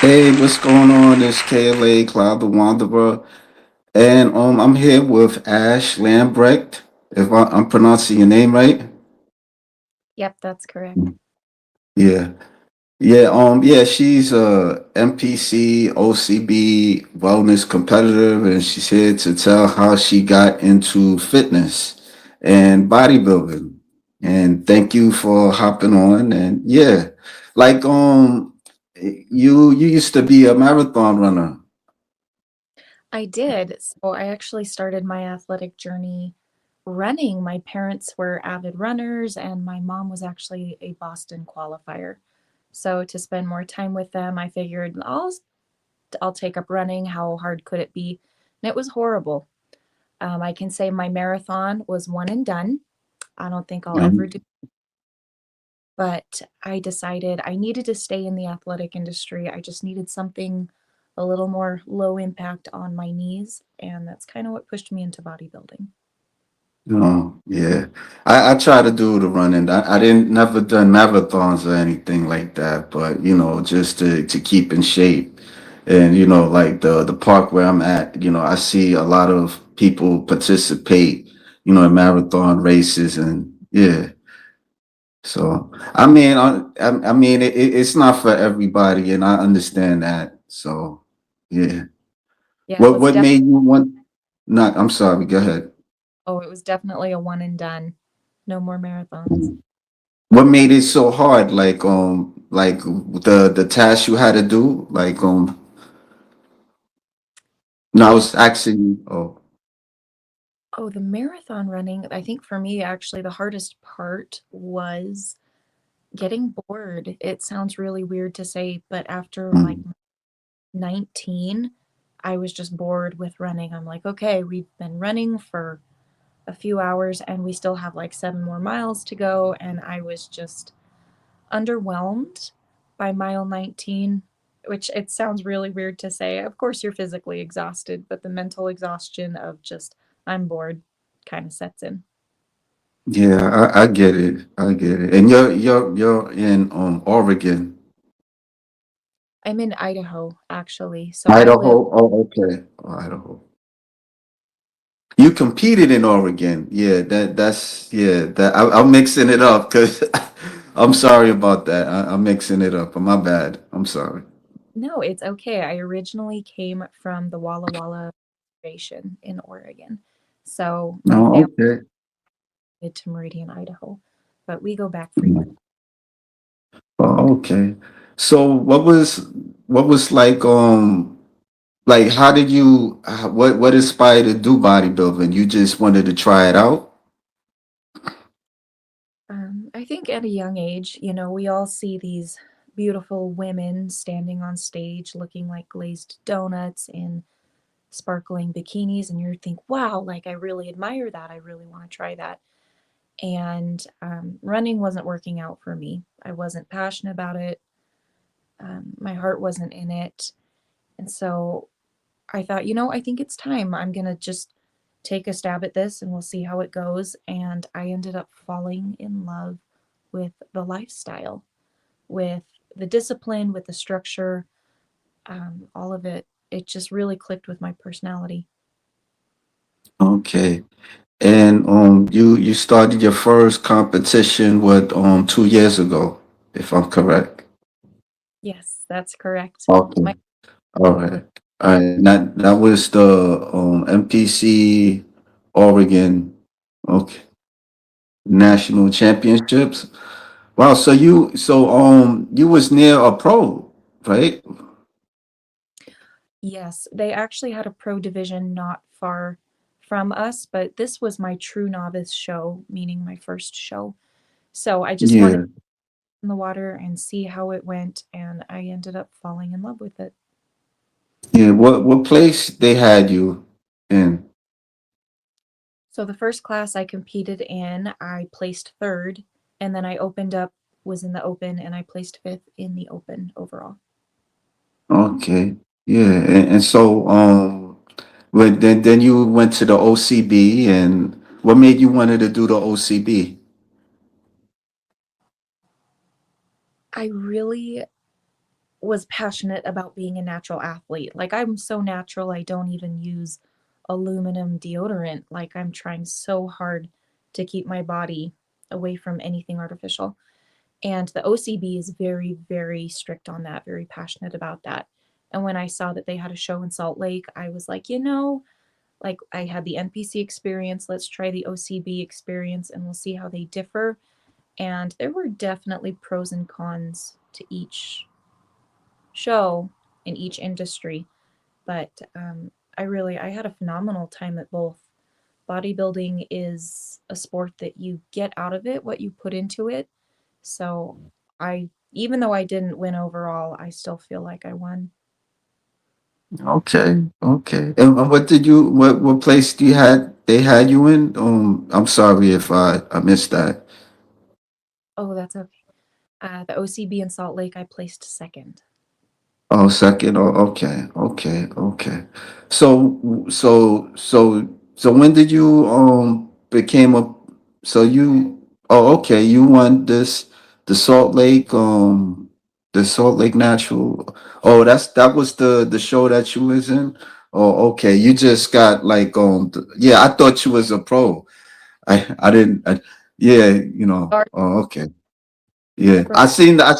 Hey, what's going on? It's KLA Cloud the Wanderer, and I'm here with Ash Lambrecht. If I'm pronouncing your name right, Yep, that's correct. yeah, yeah. She's a NPC, OCB wellness competitor, and she's here to tell how she got into fitness and bodybuilding. And thank you for hopping on. And yeah, like you used to be a marathon runner. I did. So I actually started my athletic journey running. My parents were avid runners, and my mom was actually a Boston qualifier. So to spend more time with them, I figured I'll take up running. How hard could it be? And it was horrible. I can say my marathon was one and done. I don't think I'll ever do, but I decided I needed to stay in the athletic industry. I just needed something a little more low impact on my knees, and that's kind of what pushed me into bodybuilding. Oh, yeah. I try to do the running. I didn't never done marathons or anything like that, but just to keep in shape. And like the park where I'm at, I see a lot of people participate, in marathon races and yeah. So I mean it's not for everybody and I understand that. So yeah. Yeah, it What was what made you want not I'm sorry, go ahead. it was definitely a one and done. No more marathons. What made it so hard? Like the task you had to do? No, I The was asking. Oh, the marathon running, I think for me actually the hardest part was getting bored. It sounds really weird to say, but after like mm, 19, I was just bored with running. I'm like, okay, we've been running for a few hours and we still have like 7 more miles to go. And I was just underwhelmed by mile 19, which it sounds really weird to say. Of course, you're physically exhausted, but the mental exhaustion of just, I'm bored kind of sets in. yeah, I get it. I get it. And you're in Oregon, I'm in Idaho, actually. So I live, Idaho. Oh, okay, Idaho. You competed in Oregon. Yeah, that's yeah. That I'm mixing it up because I'm sorry about that. I'm mixing it up. My bad. I'm sorry. no, it's okay. I originally came from the Walla Walla Reservation in Oregon. So my Oh, family okay. moved to Meridian, Idaho, but we go back frequently. Oh, okay. So what was like how did you what inspired you to do bodybuilding? You just wanted to try it out? I think at a young age, we all see these beautiful women standing on stage looking like glazed donuts in sparkling bikinis, and you think, wow, like I really admire that. I really want to try that. And running wasn't working out for me. I wasn't passionate about it. My heart wasn't in it. And so I thought, I think it's time. I'm going to just take a stab at this and we'll see how it goes. And I ended up falling in love with the lifestyle, with the discipline, with the structure, all of it. It just really clicked with my personality. Okay. And you started your first competition 2 years ago, if I'm correct. Yes, that's correct. My Okay. All right. All right. That was the MPC Oregon okay National Championships. Wow, so you was near a pro, right? Yes, they actually had a pro division not far from us, but this was my true novice show, meaning my first show. So I just wanted Yeah. in the water and see how it went, and I ended up falling in love with it. Yeah. What place they had you in? So the first class I competed in, I placed third, and then I opened up, was in the open, and I placed fifth in the open overall. Okay. Yeah. And so but then you went to the OCB and what made you wanted to do the OCB? I really was passionate about being a natural athlete. Like, I'm so natural, I don't even use aluminum deodorant. Like, I'm trying so hard to keep my body away from anything artificial. And the OCB is very, very strict on that, very passionate about that. And when I saw that they had a show in Salt Lake, I was like, like I had the NPC experience, let's try the OCB experience and we'll see how they differ. And there were definitely pros and cons to each show in each industry. But I had a phenomenal time at both. Bodybuilding is a sport that you get out of it what you put into it. So even though I didn't win overall, I still feel like I won. Okay, okay. And what did you what place do you had they had you in? I'm sorry if I missed that. Oh, that's okay. The OCB in Salt Lake, I placed second. Oh, second. Oh, okay, okay, okay. So when did you became a so you oh okay you won this the Salt Lake the Salt Lake Natural. Oh, that was the show that you was in. Oh, okay. You just got like yeah. I thought you was a pro. I didn't. Yeah, you know. Sorry, Oh, okay. Yeah, pro. I seen the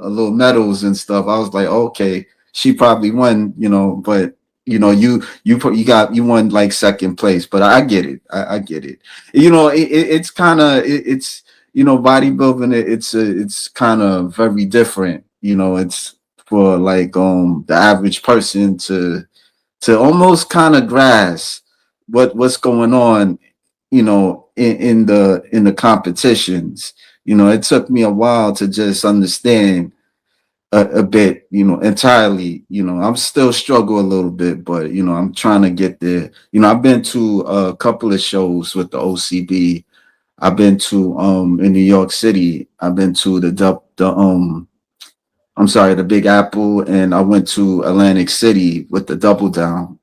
little medals and stuff. I was like, okay, she probably won, but you got you won like second place, but I get it. I get it. It's kind of it's bodybuilding. It's kind of very different. It's for like the average person to almost kind of grasp what's going on in the competitions. It took me a while to just understand a bit, entirely. I'm still struggle a little bit, but I'm trying to get there. I've been to a couple of shows with the OCB. I've been to in New York City. I've been to I'm sorry, the Big Apple, and I went to Atlantic City with the Double Down.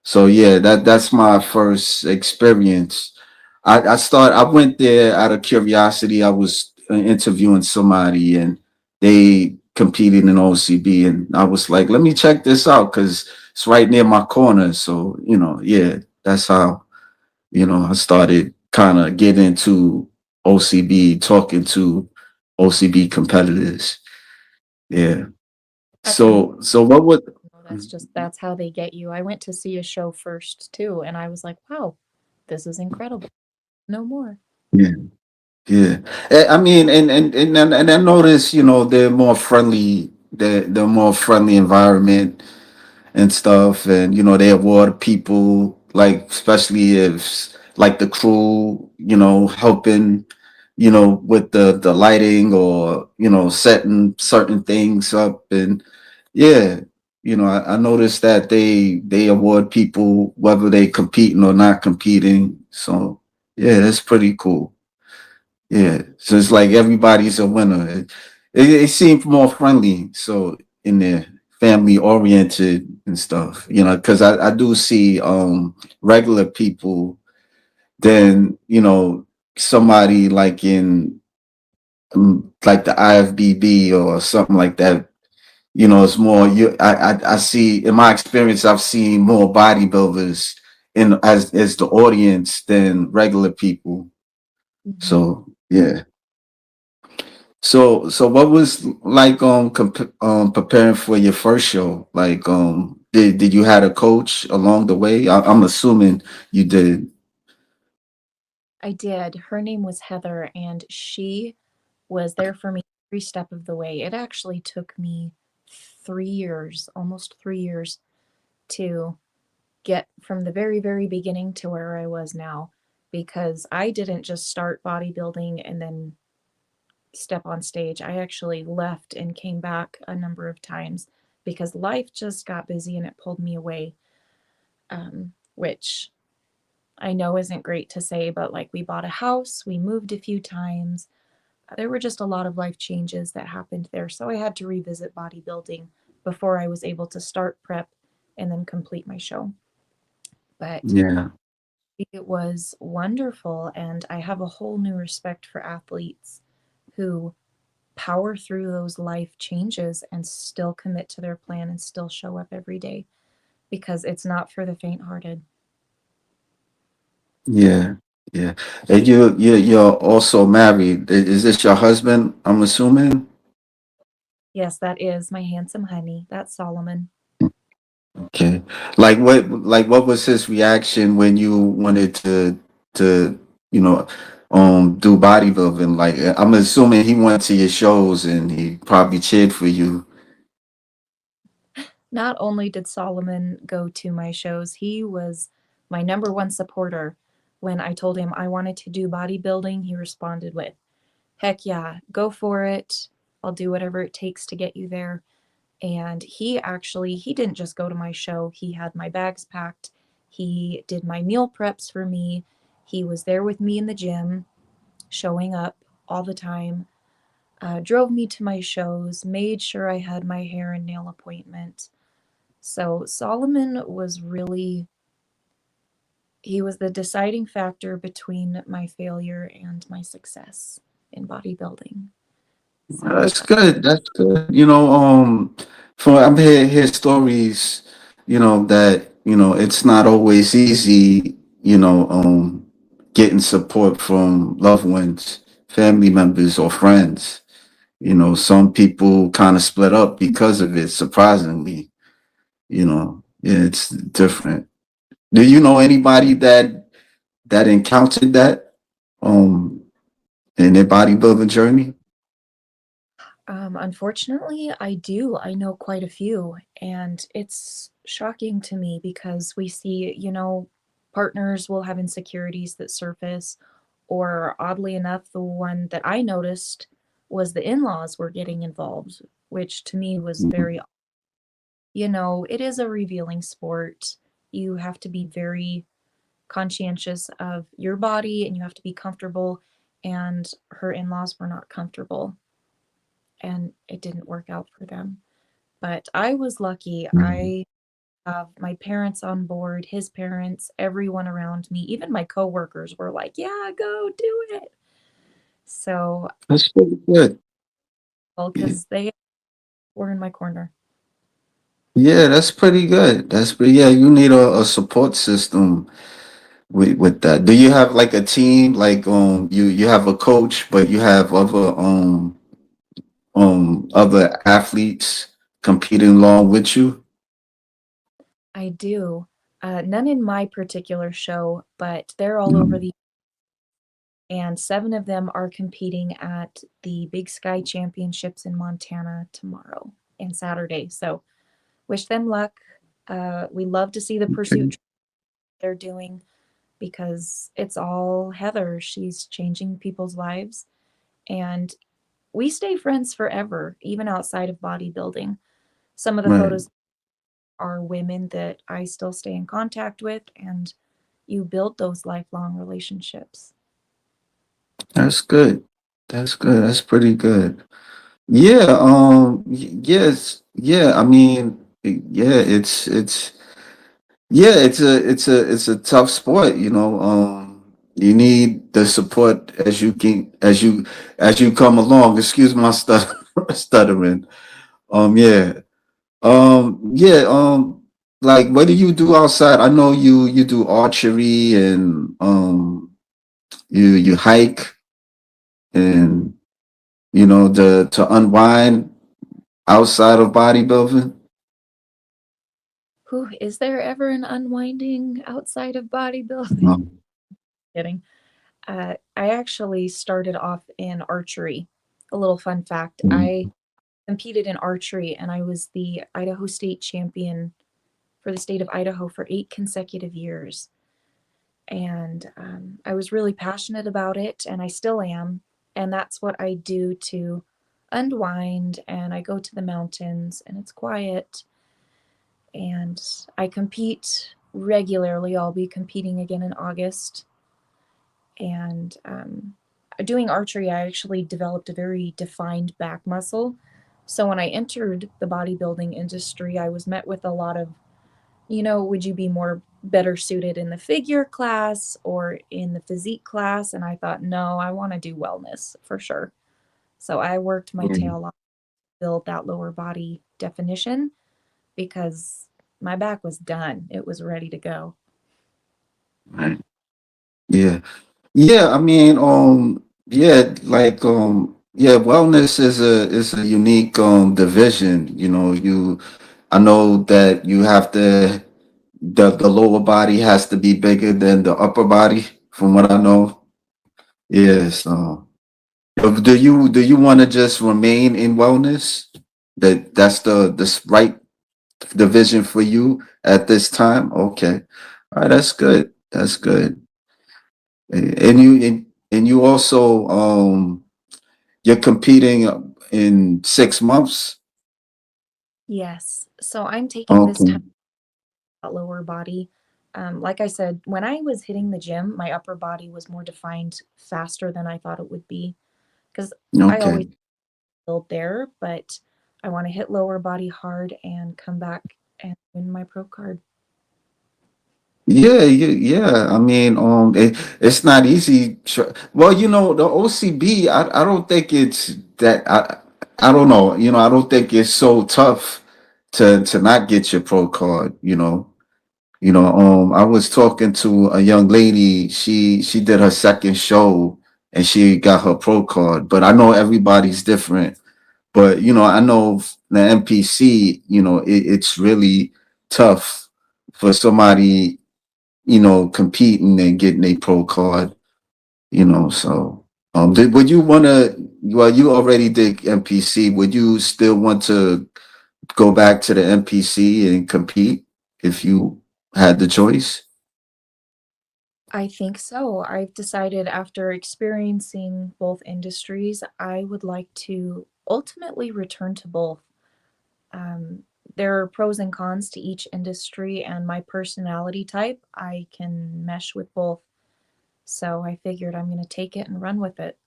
So yeah, that's my first experience. I went there out of curiosity. I was interviewing somebody, and they competed in OCB, and I was like, let me check this out because it's right near my corner. So yeah, that's how I started kind of getting into OCB, talking to OCB competitors. Yeah. That's amazing. So what would That's how they get you. I went to see a show first too, and I was like, wow, this is incredible. No more. yeah, yeah. I mean, and I notice, they're more friendly. They're more friendly environment and stuff, and they award people like, especially if like the crew, helping, with the lighting or setting certain things up, and yeah, I noticed that they award people whether they competing or not competing. So yeah, that's pretty cool. Yeah, so it's like everybody's a winner. It seemed more friendly, so in there, family oriented and stuff. Because I do see regular people, then somebody like in like the IFBB or something like that. It's more you. I see in my experience, I've seen more bodybuilders in as the audience than regular people. Hmm. So yeah. So what was like preparing for your first show? Like did you had a coach along the way? I'm assuming you did. I did. Her name was Heather, and she was there for me every step of the way. It actually took me 3 years, almost 3 years, to get from the very, very beginning to where I was now, because I didn't just start bodybuilding and then step on stage. I actually left and came back a number of times because life just got busy and it pulled me away, which I know isn't great to say, but like we bought a house, we moved a few times. There were just a lot of life changes that happened there. So I had to revisit bodybuilding before I was able to start prep and then complete my show. But Yeah. it was wonderful. And I have a whole new respect for athletes who power through those life changes and still commit to their plan and still show up every day, because it's not for the faint-hearted. Yeah, yeah. And you're also married. Is this your husband, I'm assuming? Yes, that is my handsome honey. That's Solomon. Okay. What was his reaction when you wanted to you know do bodybuilding? Like I'm assuming he went to your shows and he probably cheered for you. Not only did Solomon go to my shows, he was my number one supporter. When I told him I wanted to do bodybuilding, he responded with, "Heck yeah, go for it. I'll do whatever it takes to get you there." And he didn't just go to my show, he had my bags packed. He did my meal preps for me. He was there with me in the gym, showing up all the time, drove me to my shows, made sure I had my hair and nail appointment. So Solomon was really, he was the deciding factor between my failure and my success in bodybuilding. So That's good. That's good. For I'm hear stories, that, it's not always easy, getting support from loved ones, family members or friends. Some people kind of split up because of it, surprisingly. Yeah, it's different. Do you know anybody that encountered that in their bodybuilding journey? unfortunately, I do. I know quite a few, and it's shocking to me because we see, partners will have insecurities that surface, or oddly enough, the one that I noticed was the in laws were getting involved, which to me was Mhm. very, it is a revealing sport. You have to be very conscientious of your body and you have to be comfortable. And her in laws were not comfortable and it didn't work out for them. But I was lucky. Mhm. I have my parents on board, his parents, everyone around me, even my coworkers were like, yeah, go do it. So, That's pretty good. well, Yeah. because they were in my corner. Yeah, that's pretty good. Yeah, you need a support system with that. Do you have like a team? Like you have a coach, but you have other athletes competing along with you? I do. None in my particular show, but they're all over Mm. the, and seven of them are competing at the Big Sky Championships in Montana tomorrow and Saturday. So wish them luck. We love to see the Okay. pursuit they're doing because it's all Heather. She's changing people's lives, and we stay friends forever, even outside of bodybuilding. Some of the Right. photos are women that I still stay in contact with, and you build those lifelong relationships. That's good. That's good. That's pretty good. Yeah, yes. Yeah, I mean, yeah, it's a tough sport, you need the support as you come along. Excuse my stuttering. Yeah. Yeah, like what do you do outside? I know you do archery and you hike and to unwind outside of bodybuilding. Who is there ever an unwinding outside of bodybuilding? Um, Kidding. I actually started off in archery. A little fun fact: I mm, competed in archery, and I was the Idaho State champion for the state of Idaho for 8 consecutive years. And I was really passionate about it, and I still am. And that's what I do to unwind. And I go to the mountains, and it's quiet. And I compete regularly. I'll be competing again in August. And doing archery, I actually developed a very defined back muscle. So when I entered the bodybuilding industry, I was met with a lot of, would you be more better suited in the figure class or in the physique class? And I thought, no, I want to do wellness for sure. So I worked my Mm, tail off to build that lower body definition because my back was done. It was ready to go. right. Yeah. Yeah, I mean, yeah, like, yeah, wellness is a unique division. You know, I know that you have to the lower body has to be bigger than the upper body, from what I know. Yeah, so do you want to just remain in wellness? That's the right division for you at this time? Okay. All right, that's good. That's good. And you also you're competing in 6 months. Yes. So I'm taking this time Okay. about lower body. Like I said, when I was hitting the gym, my upper body was more defined faster than I thought it would be because I always Okay. build there, but I want to hit lower body hard and come back and win my pro card. Yeah, yeah. I mean, it's not easy. Well, the OCB. I don't think it's that. I don't know. I don't think it's so tough to not get your pro card. I was talking to a young lady. She did her second show and she got her pro card. But I know everybody's different. But I know the NPC. It's really tough for somebody competing and getting a pro card. So would you want to? Well, you already did NPC. Would you still want to go back to the NPC and compete if you had the choice? I think so. I've decided after experiencing both industries, I would like to ultimately return to both. Um, there are pros and cons to each industry, and my personality type, I can mesh with both. So I figured I'm going to take it and run with it.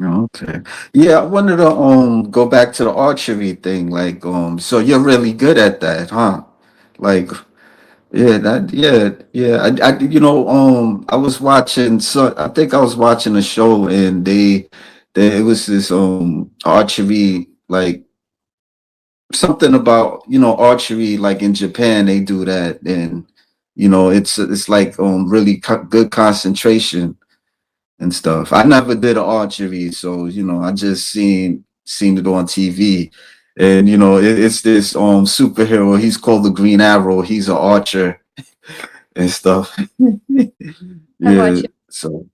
Okay. Yeah, I wanted to go back to the archery thing. Like, so you're really good at that, huh? Like, yeah, yeah. I was watching, so I think I was watching a show and it was this archery, like something about archery, like in Japan they do that, and it's like really good concentration and stuff. I never did archery, so I just seen it on TV, and it's this superhero. He's called the Green Arrow. He's an archer and stuff. I Yeah. watch it. So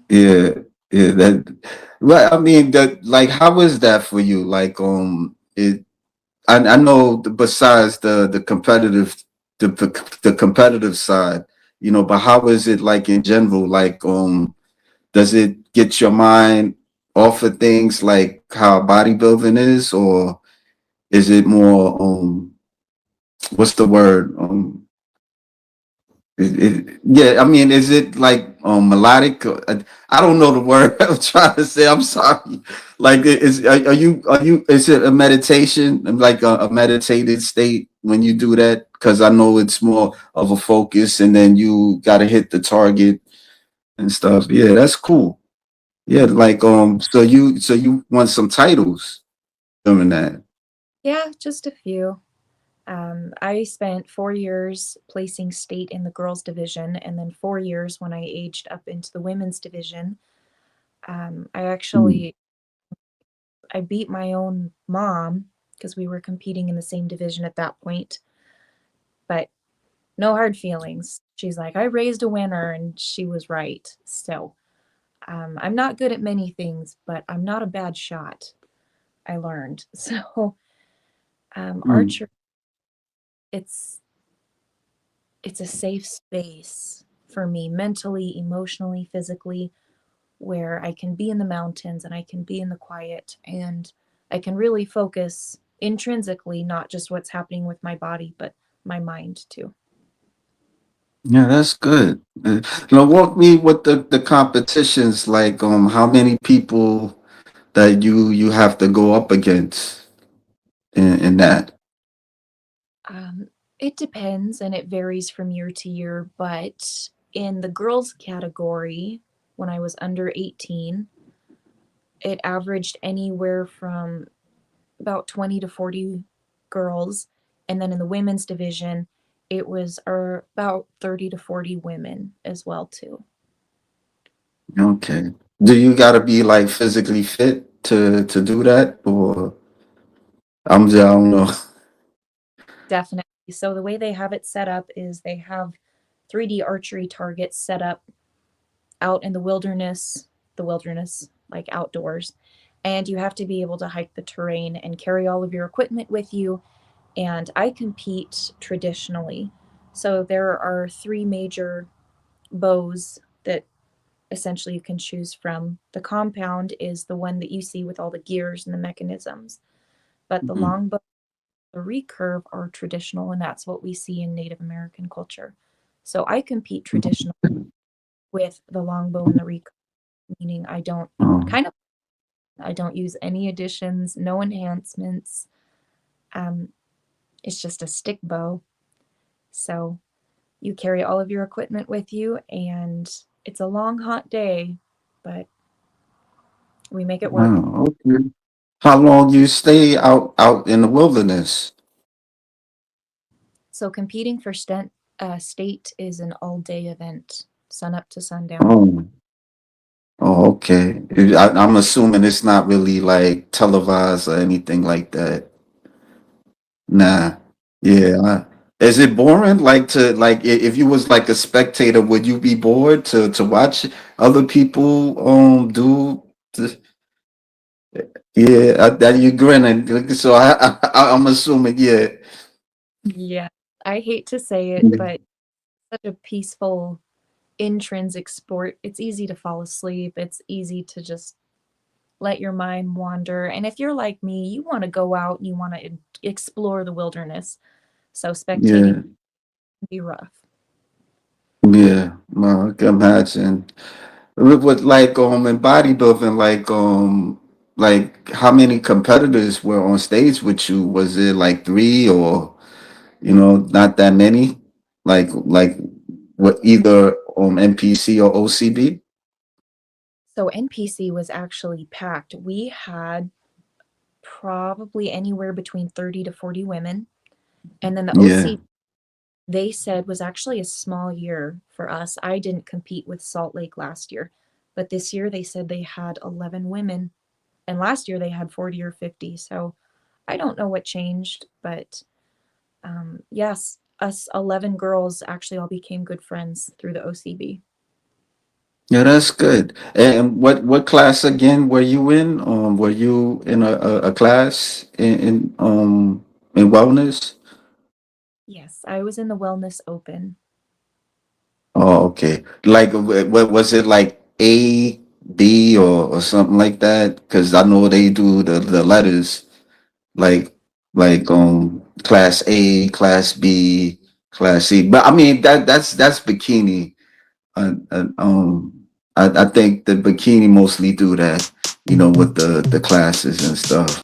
yeah, yeah. That. Well, I mean, that like, how is that for you? Like, I know besides the competitive, the competitive side, but how is it like in general? Like, does it get your mind off of things like how bodybuilding is, or is it more what's the word? Yeah, I mean, is it like melodic? I don't know the word I'm trying to say. I'm sorry. Like, are you? Is it a meditation, like a meditated state when you do that? Because I know it's more of a focus, and then you got to hit the target and stuff. Yeah, that's cool. Yeah, like so you won some titles doing that. Yeah, just a few. I spent 4 years placing state in the girls' division, and then 4 years when I aged up into the women's division. I Mm. actually I beat my own mom because we were competing in the same division at that point, but no hard feelings. She's like, I raised a winner, and she was right. So I'm not good at many things, but I'm not a bad shot. I learned. So Mm. archery, it's it's a safe space for me mentally, emotionally, physically, where I can be in the mountains and I can be in the quiet and I can really focus intrinsically, not just what's happening with my body, but my mind too. Yeah, that's good. Walk me with the competitions. Like, how many people that you have to go up against in that. Um, it depends and it varies from year to year, but in the girls category, when I was under 18, it averaged anywhere from about 20 to 40 girls. And then in the women's division, it was about 30 to 40 women as well too. Okay. Do you gotta be like physically fit to do that, or I don't know. Definitely. So the way they have it set up is they have 3D archery targets set up out in the wilderness, like outdoors. And you have to be able to hike the terrain and carry all of your equipment with you. And I compete traditionally. So there are three major bows that essentially you can choose from. The compound is the one that you see with all the gears and the mechanisms, but the Mhm. longbow, the recurve are traditional, and that's what we see in Native American culture. So I compete traditional with the longbow and the recurve, meaning Um, kind of I don't use any additions, no enhancements. Um, it's just a stick bow. So you carry all of your equipment with you, and it's a long, hot day, but we make it work. wow, okay. How long you stay out in the wilderness? So competing for state is an all-day event, sun up to sundown. Oh, oh, okay. I'm assuming it's not really like televised or anything like that. Nah. Yeah. Is it boring? Like if you was like a spectator, would you be bored to watch other people do? th- Yeah, that you grinning. So I'm assuming, yeah. Yeah, I hate to say it, Yeah. but such a peaceful, intrinsic sport. It's easy to fall asleep. It's easy to just let your mind wander. And if you're like me, you want to go out and you want to explore the wilderness. So spectating Yeah. can be rough. Yeah. Well, I can imagine. With like in bodybuilding, like how many competitors were on stage with you? Was it like three or not that many? Like what either NPC or OCB? So NPC was actually packed. We had probably anywhere between 30 to 40 women. And then the Yeah. OC, they said, was actually a small year for us. I didn't compete with Salt Lake last year, but this year they said they had 11 women. And last year they had 40 or 50. So I don't know what changed, but yes, us 11 girls actually all became good friends through the OCB. Yeah, that's good. And what class again were you in? Were you in a class in wellness? Yes, I was in the Wellness Open. Oh, okay. Like, what was it like A, B, or something like that? Because I know they do the letters like class A, class B, class C. But I mean that's bikini. I think the bikini mostly do that, with the classes and stuff.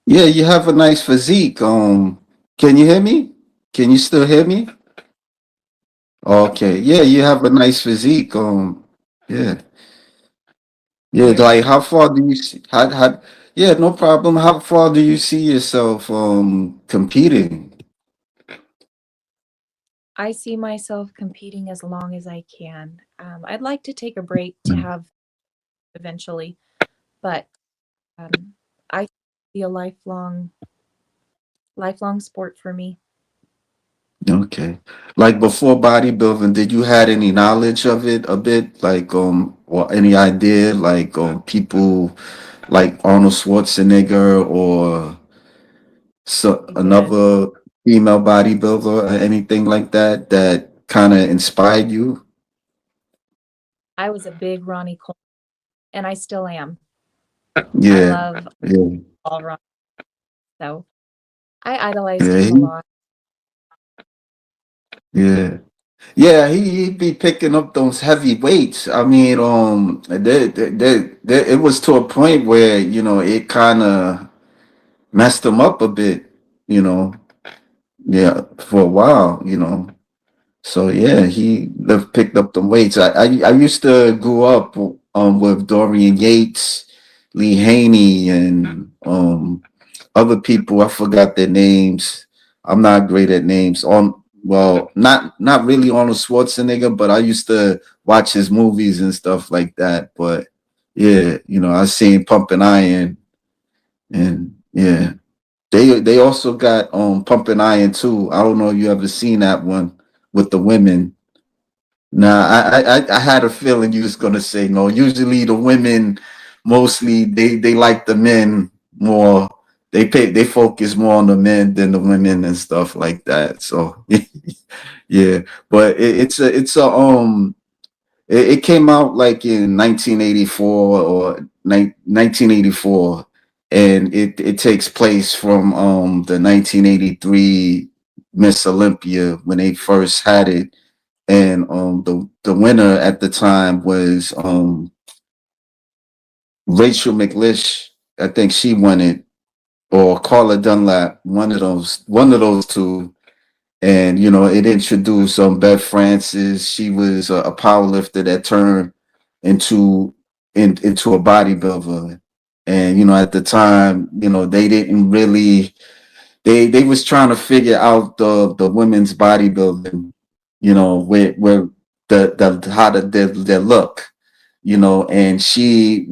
Yeah, you have a nice physique. Can you hear me? Can you still hear me? Okay. Yeah, you have a nice physique. Yeah. Yeah, Very like how far do you see how yeah, no problem. How far do you see yourself competing? I see myself competing as long as I can. I'd like to take a break to have eventually, but I be a lifelong sport for me. Okay. Like before bodybuilding, did you had any knowledge of it a bit? Like or any idea like people like Arnold Schwarzenegger or So I did. another female bodybuilder or anything like that that kind of inspired you? I was a big Ronnie Cole, and I still am. I Yeah, love yeah, all Ronnie, so I idolized yeah, him a lot. yeah. Yeah, he'd be picking up those heavy weights. I mean, it was to a point where, it kind of messed him up a bit, you know, yeah, for a while, So yeah, he picked up the weights. I used to grow up with Dorian Yates, Lee Haney, and other people. I forgot their names. I'm not great at names. Not really Arnold Schwarzenegger, but I used to watch his movies and stuff like that. But yeah, I seen Pumping Iron, and yeah, they also got Pumping Iron too. I don't know if you ever seen that one with the women. Nah, I had a feeling you was gonna say no. Usually the women, mostly they like the men more. They focus more on the men than the women and stuff like that. So yeah, but it came out like in 1984 or 1984, and it takes place from the 1983 Miss Olympia when they first had it, and the winner at the time was Rachel McLish. I think she won it, or Carla Dunlap, one of those two. And it introduced Beth Francis. She was a power lifter that turned into into a bodybuilder. And at the time, they didn't really they was trying to figure out the women's bodybuilding, where the how their look, and she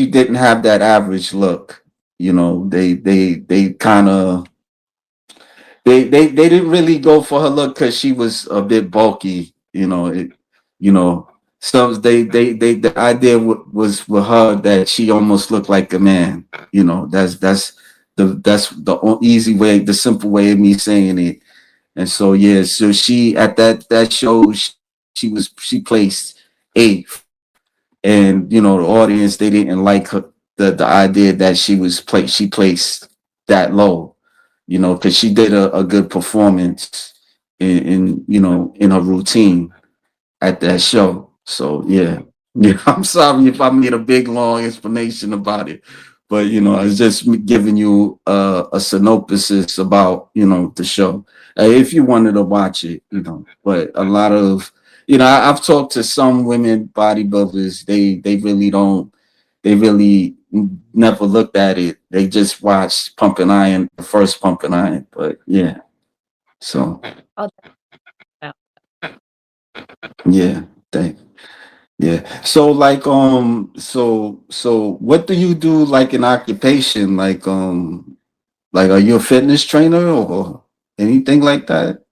didn't have that average look. They kind of they didn't really go for her look because she was a bit bulky. You know, so the idea was with her that she almost looked like a man. That's the easy way, the simple way of me saying it. And so yeah, so she at that show she placed eighth, and the audience, they didn't like her, the idea that she placed that low, because she did a good performance in her routine at that show. So yeah, yeah. I'm sorry if I made a big long explanation about it, but I was just giving you a synopsis about the show. If you wanted to watch it, but a lot of I've talked to some women bodybuilders. They really don't. They really never looked at it. They just watched Pumping Iron, the first Pumping Iron. But yeah, so I'll check it out. yeah, thank. Yeah. So like so what do you do like in occupation? Like are you a fitness trainer or anything like that?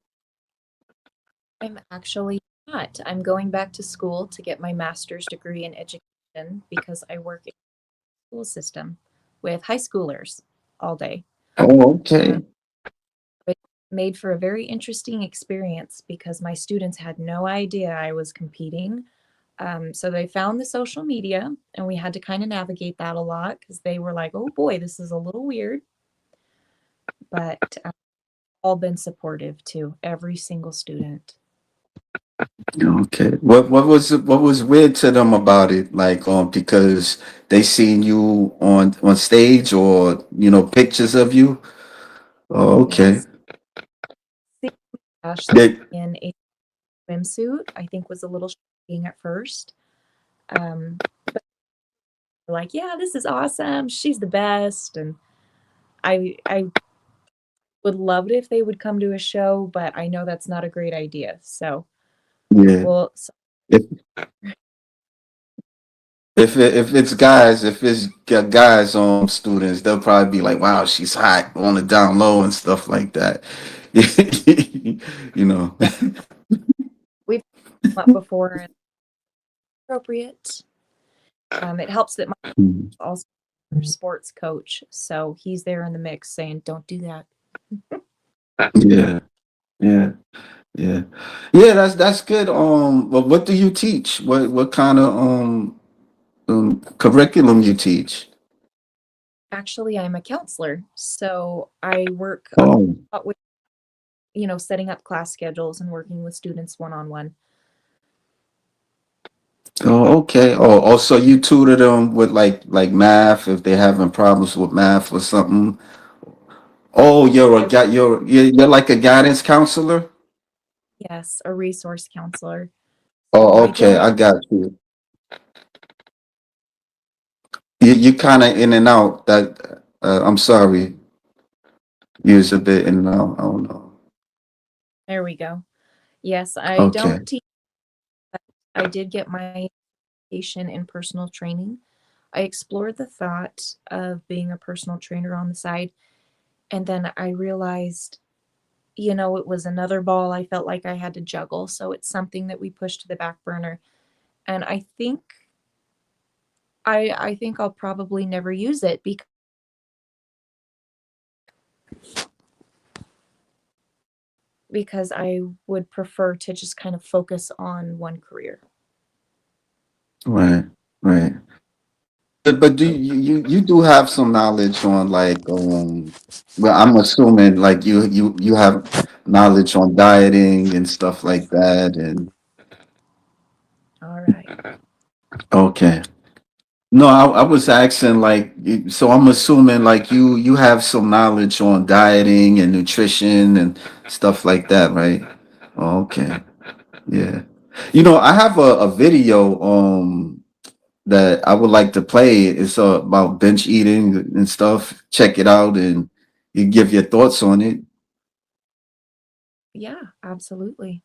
I'm actually not. I'm going back to school to get my master's degree in education because I work in the school system with high schoolers all day. Oh, Um, okay. it made for a very interesting experience because my students had no idea I was competing. So they found the social media, and we had to kind of navigate that a lot because they were like, "Oh boy, this is a little weird," but all been supportive too. Every single student. Okay. What was weird to them about it? Like because they seen you on stage or pictures of you? Oh, okay. Yes, seeing Ashley They, in a swimsuit, I think was a little shocking at first. But like, yeah, this is awesome. She's the best, and I would love it if they would come to a show, but I know that's not a great idea. So yeah. we'll If if it's guys students, they'll probably be like, "Wow, she's hot," on the down low and stuff like that. you know. yeah, we've come up before and appropriate. It helps that my also sports coach, so he's there in the mix saying, "Don't do that." Yeah, yeah, yeah, yeah. That's good. Well, what do you teach? What kind of curriculum you teach? Actually, I'm a counselor, so I work a Oh, lot with, setting up class schedules and working with students one on one. oh, okay. Oh, so you tutor them with like math if they're having problems with math or something. Oh, I you're like a guidance counselor. Yes, a resource counselor. So Oh, I okay, don't I got you. You kind of in and out. That I'm sorry, you was a bit in and out. I don't know. There we go. Yes, I Okay. don't teach. I did get my education in personal training. I explored the thought of being a personal trainer on the side, and then I realized, it was another ball I felt like I had to juggle. So it's something that we pushed to the back burner. And I think I'll probably never use it because I would prefer to just kind of focus on one career. Right. Right. But do you do have some knowledge on like well, I'm assuming like you have knowledge on dieting and stuff like that, and All right. okay. No, I was asking like so I'm assuming like you have some knowledge on dieting and nutrition and stuff like that, right? Okay. Yeah. I have a video that I would like to play. It's about bench eating and stuff. Check it out and you give your thoughts on it. Yeah, absolutely.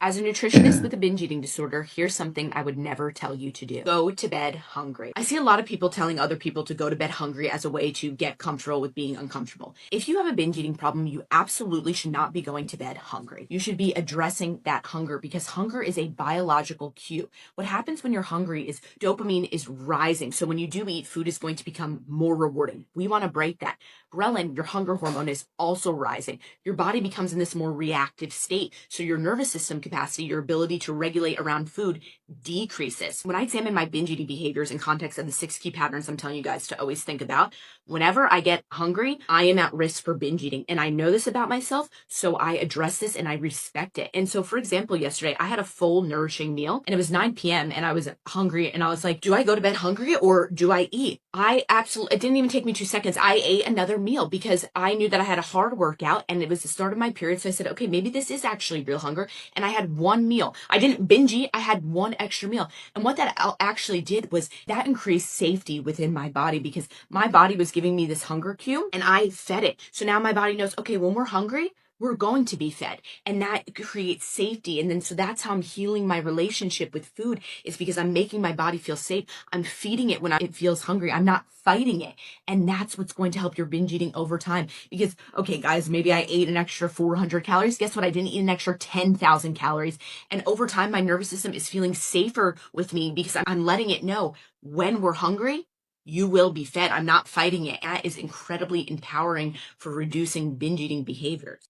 As a nutritionist Yeah. with a binge eating disorder, here's something I would never tell you to do. Go to bed hungry. I see a lot of people telling other people to go to bed hungry as a way to get comfortable with being uncomfortable. If you have a binge eating problem, you absolutely should not be going to bed hungry. You should be addressing that hunger because hunger is a biological cue. What happens when you're hungry is dopamine is rising. So when you do eat, food is going to become more rewarding. We want to break that. Ghrelin, your hunger hormone, is also rising. Your body becomes in this more reactive state. So your nervous system capacity, your ability to regulate around food decreases. When I examine my binge eating behaviors in context of the 6 key patterns I'm telling you guys to always think about, whenever I get hungry, I am at risk for binge eating. And I know this about myself, so I address this and I respect it. And so, for example, yesterday I had a full, nourishing meal and it was 9 p.m. and I was hungry and I was like, do I go to bed hungry or do I eat? It didn't even take me 2 seconds. I ate another meal because I knew that I had a hard workout and it was the start of my period. So I said, okay, maybe this is actually real hunger. And I had one meal. I didn't binge eat. I had one extra meal. And what that actually did was that increased safety within my body because my body was giving me this hunger cue and I fed it. So now my body knows, okay, when we're hungry, we're going to be fed. And that creates safety. And then so that's how I'm healing my relationship with food is because I'm making my body feel safe. I'm feeding it when it feels hungry. I'm not fighting it. And that's what's going to help your binge eating over time. Because, okay, guys, maybe I ate an extra 400 calories. Guess what? I didn't eat an extra 10,000 calories. And over time, my nervous system is feeling safer with me because I'm letting it know when we're hungry, you will be fed. I'm not fighting it. That is incredibly empowering for reducing binge eating behaviors.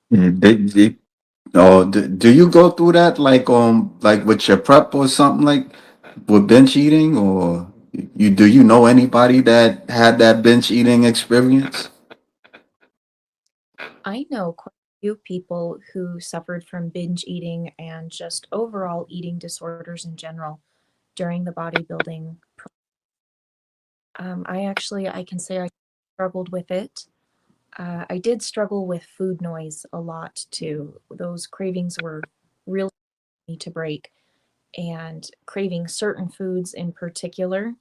Yeah, do you go through that like with your prep or something like with bench eating or do you know anybody that had that bench eating experience? I know quite a few people who suffered from binge eating and just overall eating disorders in general during the bodybuilding. I can say I struggled with it. I did struggle with food noise a lot too. Those cravings were really easy to break, and craving certain foods in particular.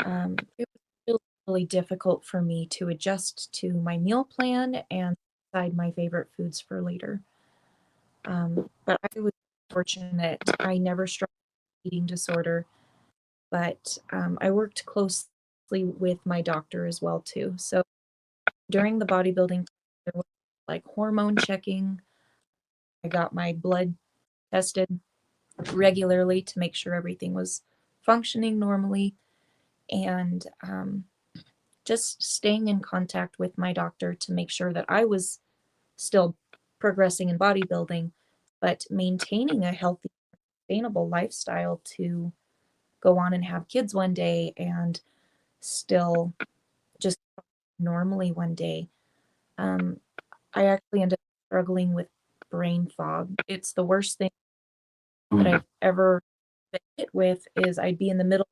It was really, really difficult for me to adjust to my meal plan and decide my favorite foods for later. But I was fortunate. I never struggled with eating disorder, but I worked closely with my doctor as well too. So during the bodybuilding, there was like hormone checking. I got my blood tested regularly to make sure everything was functioning normally, and just staying in contact with my doctor to make sure that I was still progressing in bodybuilding, but maintaining a healthy, sustainable lifestyle to go on and have kids one day and still just normally one day. Um, I actually ended up struggling with brain fog. It's the worst thing that Mm. I've ever been hit with is I'd be in the middle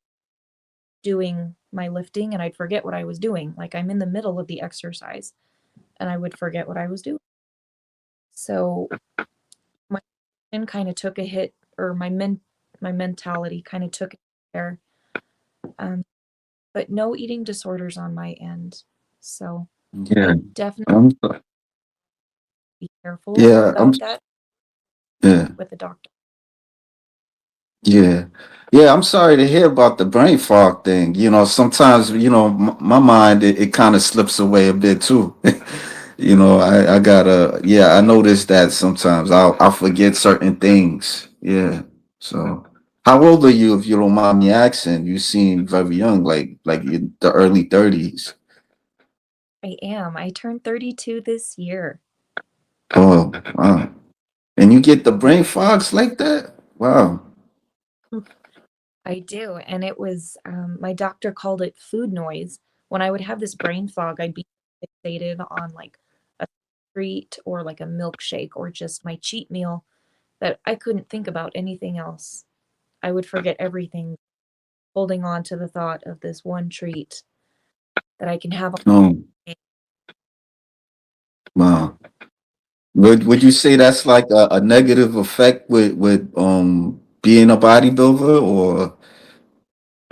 doing my lifting and I'd forget what I was doing. Like I'm in the middle of the exercise and I would forget what I was doing. So my kind of took a hit, or my mentality kind of took a hit there. Um, but no eating disorders on my end. So Yeah, I definitely I'm so- be careful yeah, I'm about that yeah. with the doctor. Yeah. Yeah, I'm sorry to hear about the brain fog thing. Sometimes, my mind, it kind of slips away a bit too. I gotta, yeah, I notice that sometimes I'll forget certain things. Yeah. So, how old are you, if you don't mind me asking? You seem very young, like in the early 30s. I am. I turned 32 this year. Oh, wow. And you get the brain fogs like that? Wow. I do. And it was, my doctor called it food noise. When I would have this brain fog, I'd be fixated on like a treat or like a milkshake or just my cheat meal that I couldn't think about anything else. I would forget everything, holding on to the thought of this one treat that I can have. Oh, wow. Would you say that's like a negative effect with being a bodybuilder, or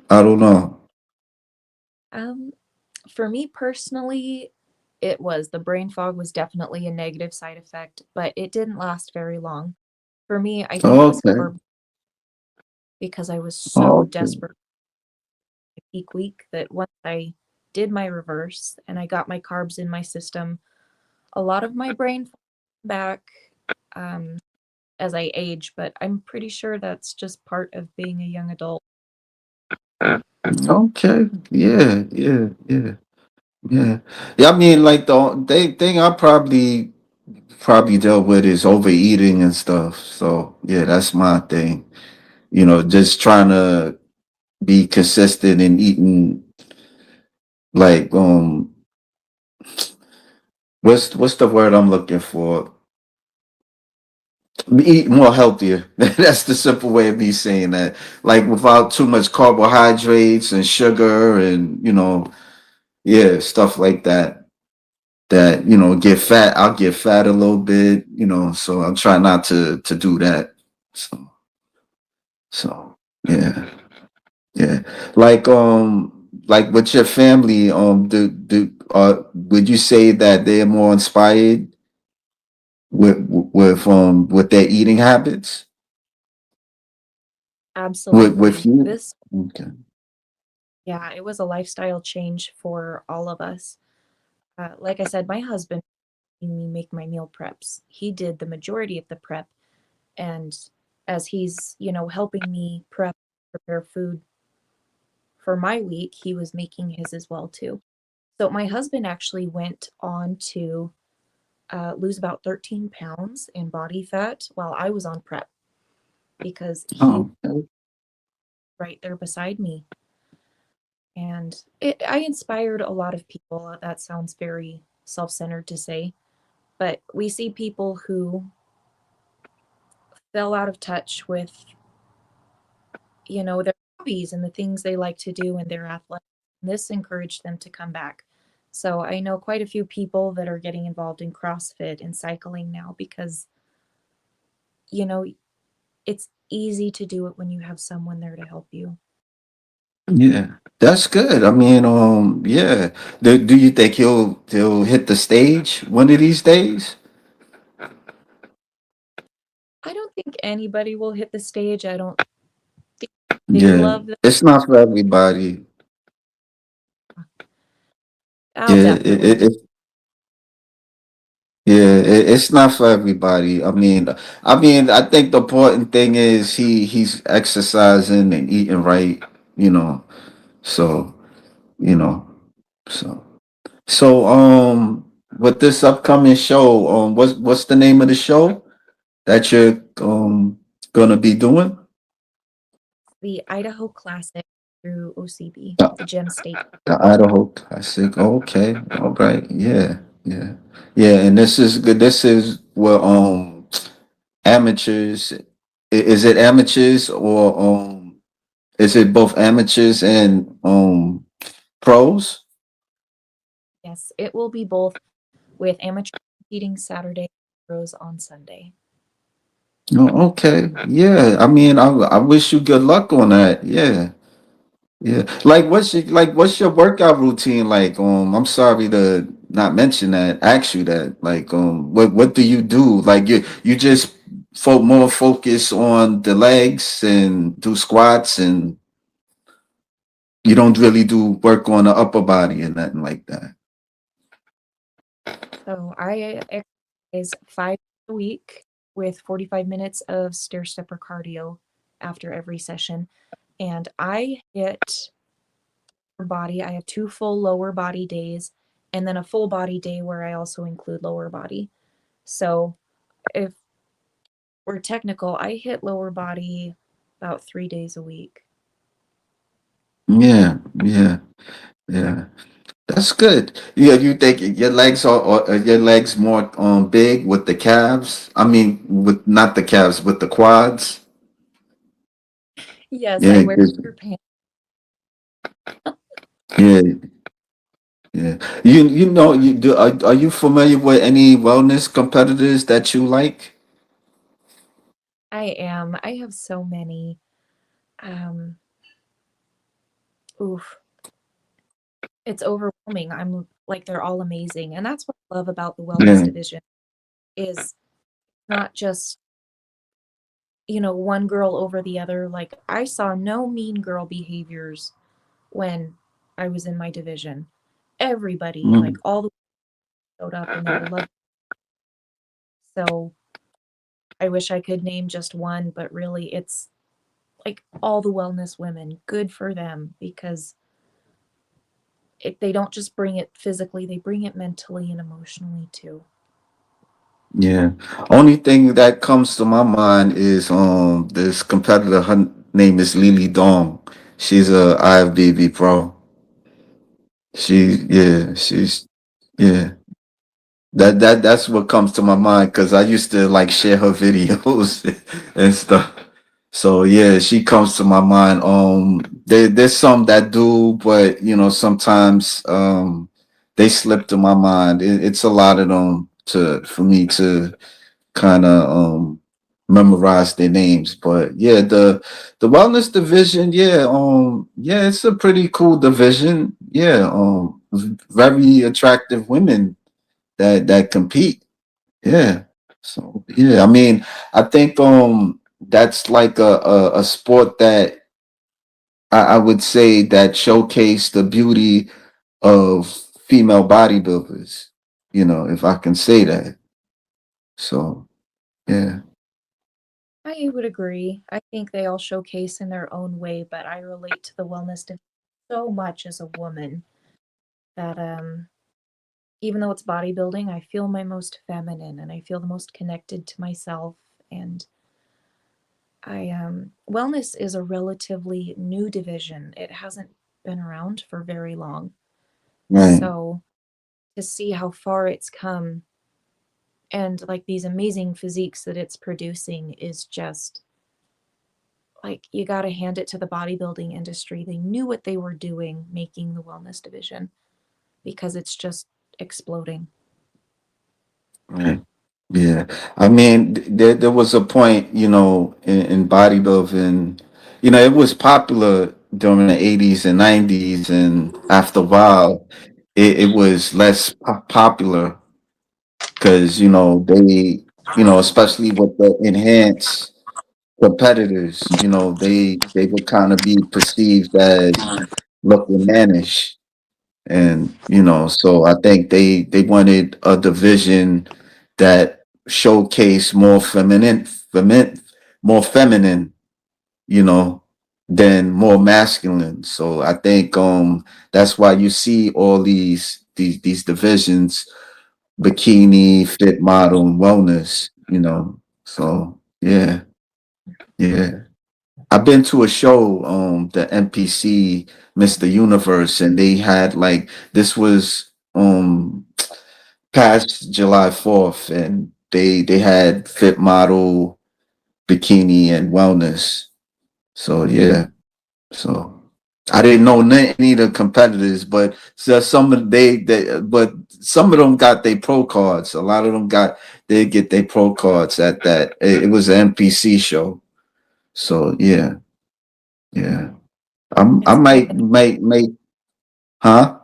I don't know. Um, for me personally, it was the brain fog was definitely a negative side effect, but it didn't last very long. For me, I think it was Okay. because I was so Okay. desperate for the peak week that once I did my reverse and I got my carbs in my system, a lot of my brain fog came back um, as I age, but I'm pretty sure that's just part of being a young adult. Okay. Yeah. Yeah. Yeah. Yeah. Yeah. I mean, like the thing I probably dealt with is overeating and stuff. So yeah, that's my thing. Just trying to be consistent in eating, like what's the word I'm looking for? Eat more healthier. That's the simple way of me saying that. Like without too much carbohydrates and sugar and yeah, stuff like that. That get fat. I'll get fat a little bit. So I'm trying not to do that. So yeah, yeah. Like with your family, would you say that they're more inspired with their eating habits with Absolutely. you? Okay. Yeah, it was a lifestyle change for all of us. Like I said, my husband made me make my meal preps. He did the majority of the prep, and as he's, helping me prepare food for my week, he was making his as well too. So my husband actually went on to lose about 13 pounds in body fat while I was on prep because he was Oh, okay. right there beside me. And I inspired a lot of people. That sounds very self centered to say, but we see people who fell out of touch with, their hobbies and the things they like to do and their athletics. This encouraged them to come back. So I know quite a few people that are getting involved in CrossFit and cycling now because, you know, it's easy to do it when you have someone there to help you. Yeah, that's good. I mean, yeah. Do you think he'll hit the stage one of these days? I don't think anybody will hit the stage. I don't think they Yeah, love that. it's not for everybody. I'll Yeah, definitely be. it's not for everybody. I think the important thing is he's exercising and eating right. you know. So, you know, so so with this upcoming show, what's the name of the show that you're gonna be doing? The Idaho Classic through OCB, The, the Gem State. the Idaho Classic. Okay, all right, yeah, yeah, yeah. And this is good. This is what amateurs. Is it amateurs or is it both amateurs and pros? Yes, it will be both with amateur competing Saturday, pros on Sunday. Oh, okay. Yeah. I mean, I wish you good luck on that. Yeah. Yeah. What's your workout routine like? I'm sorry to not mention that, ask you that. Like, what do you do? Like you just more focus on the legs and do squats and you don't really do work on the upper body and nothing like that. So I exercise 5 days a week with 45 minutes of stair stepper cardio after every session. And I hit body. I have 2 full lower body days and then a full body day where I also include lower body. So if we're technical, I hit lower body about 3 days a week. Yeah. Yeah. Yeah. That's good. Yeah, you think your legs are your legs more big with the calves? I mean, with not the calves, with the quads. Yes, I Yeah, wear your pants. yeah, yeah. You know you do. Are you familiar with any wellness competitors that you like? I am. I have so many. Um, oof, it's overwhelming. I'm like they're all amazing, and that's what I love about the wellness Yeah. division is not just one girl over the other. Like I saw no mean girl behaviors when I was in my division. Everybody, like Mm. all the showed up and they were loved. So I wish I could name just one, but really it's like all the wellness women. Good for them because they don't just bring it physically, they bring it mentally and emotionally too. Yeah. Only thing that comes to my mind is this competitor. Her name is Lily Dong. She's a IFBB pro. She's yeah. That's what comes to my mind because I used to like share her videos and stuff. So yeah, she comes to my mind. There's some that do, but sometimes they slip to my mind. It's a lot of them to for me to kind of memorize their names. But yeah, the wellness division, yeah, yeah, it's a pretty cool division. Yeah, very attractive women that compete. Yeah. So yeah, I mean, I think that's like a sport that I would say that showcase the beauty of female bodybuilders, if I can say that. So yeah. I would agree. I think they all showcase in their own way, but I relate to the wellness division so much as a woman that even though it's bodybuilding, I feel my most feminine and I feel the most connected to myself. And I wellness is a relatively new division. It hasn't been around for very long. Right. So to see how far it's come and like these amazing physiques that it's producing is just like you got to hand it to the bodybuilding industry. They knew what they were doing making the wellness division because it's just exploding. Right. Yeah. I mean, there was a point, in bodybuilding, it was popular during the 80s and 90s, and after a while, it was less popular because, especially with the enhanced competitors, they would kind of be perceived as looking mannish. And so I think they wanted a division that showcased more feminine, more feminine, you know, than more masculine. So I think that's why you see all these divisions: bikini, fit model, and wellness, you know. So yeah, yeah. I've been to a show, the NPC Mr. Universe, and they had like this was past July 4th, and they had fit model, bikini, and wellness. So yeah. So I didn't know any of the competitors, but some of but some of them got their pro cards. A lot of them they get their pro cards at that. It was an NPC show. So yeah, yeah. I It's might, huh?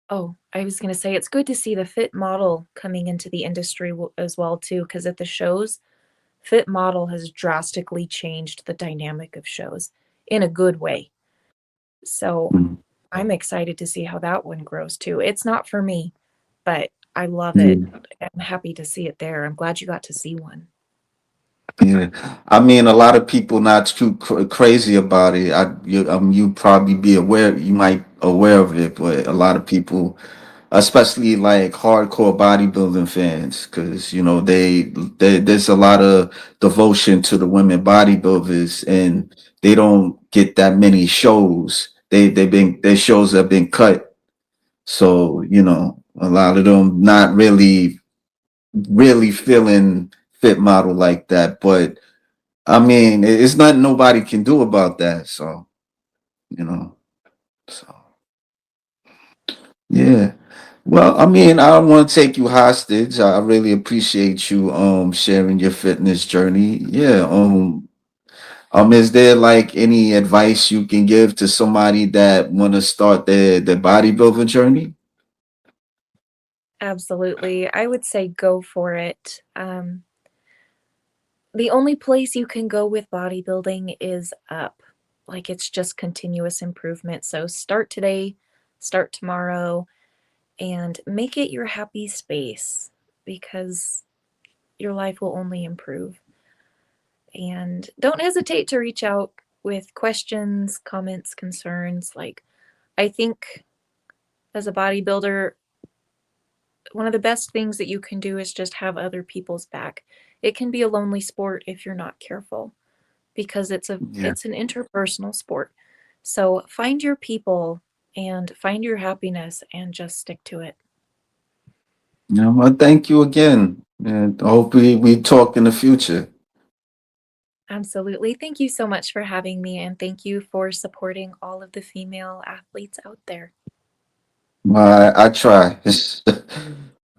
oh, I was gonna say it's good to see the fit model coming into the industry as well too, because at the shows, fit model has drastically changed the dynamic of shows in a good way. So Mm, I'm excited to see how that one grows too. It's not for me, but I love it. yeah. I'm happy to see it there. I'm glad you got to see one. Yeah, I mean, a lot of people not too crazy about it. You probably be aware, you might aware of it, but a lot of people, especially like hardcore bodybuilding fans, because you know there's a lot of devotion to the women bodybuilders, and they don't get that many shows. Their shows have been cut, so you know a lot of them not really feeling fit model like that, but I mean, it's nothing nobody can do about that. So, you know, so yeah. Well, I mean, I don't want to take you hostage. I really appreciate you sharing your fitness journey. Yeah. Is there like any advice you can give to somebody that want to start their bodybuilding journey? Absolutely. I would say go for it. The only place you can go with bodybuilding is up. Like it's just continuous improvement. So start today, start tomorrow, and make it your happy space because your life will only improve. And don't hesitate to reach out with questions, comments, concerns. Like, I think as a bodybuilder, one of the best things that you can do is just have other people's back. It can be a lonely sport if you're not careful because Yeah. it's an interpersonal sport. So find your people and find your happiness and just stick to it. Yeah. Well, thank you again, and hopefully we talk in the future. Absolutely. Thank you so much for having me and thank you for supporting all of the female athletes out there. I try.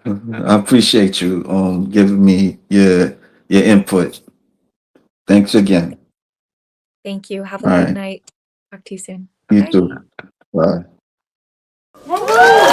I appreciate you giving me your input. Thanks again. Thank you. Have a All good right. night. Talk to you soon. You too. Bye. Bye.